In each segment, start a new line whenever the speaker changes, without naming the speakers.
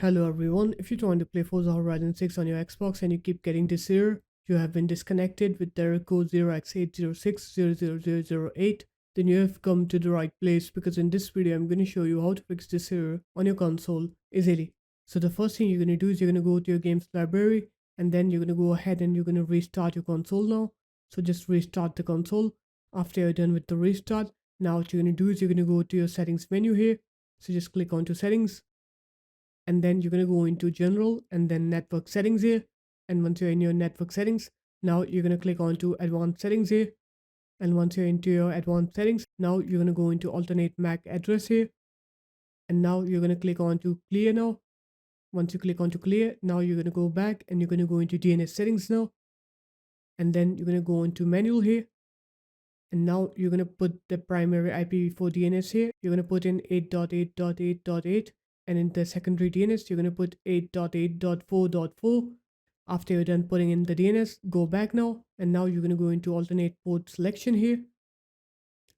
Hello everyone, if you're trying to play Forza Horizon 6 on your Xbox and you keep getting this error, you have been disconnected with the error code 0x80600008, then you have come to the right place because in this video I'm going to show you how to fix this error on your console easily. So the first thing you're going to do is you're going to go to your games library and then you're going to go ahead and you're going to restart your console now. So just restart the console. After you're done with the restart, now what you're going to do is you're going to go to your settings menu here. So just click onto settings and then you're going to go into general and then network settings here. And once you're in your network settings, now you're going to click on to advanced settings here. And once you're into your advanced settings, now you're going to go into alternate MAC address here. And now you're going to click on to clear now. Once you click on to clear, now you're going to go back and you're going to go into DNS settings now. And then you're going to go into manual here. And now you're going to put the primary IPv4 DNS here. You're going to put in 8.8.8.8. And in the secondary DNS, you're going to put 8.8.4.4. After you're done putting in the DNS, go back now. And now you're going to go into alternate port selection here.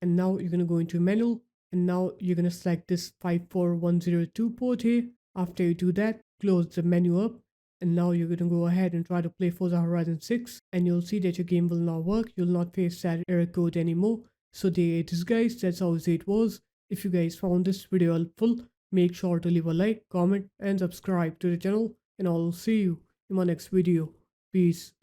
And now you're going to go into manual. And now you're going to select this 54102 port here. After you do that, close the menu up. And now you're going to go ahead and try to play Forza Horizon 6. And you'll see that your game will not work. You'll not face that error code anymore. So there it is guys. That's how easy it was. If you guys found this video helpful, make sure to leave a like, comment and subscribe to the channel. And I'll see you in my next video. Peace.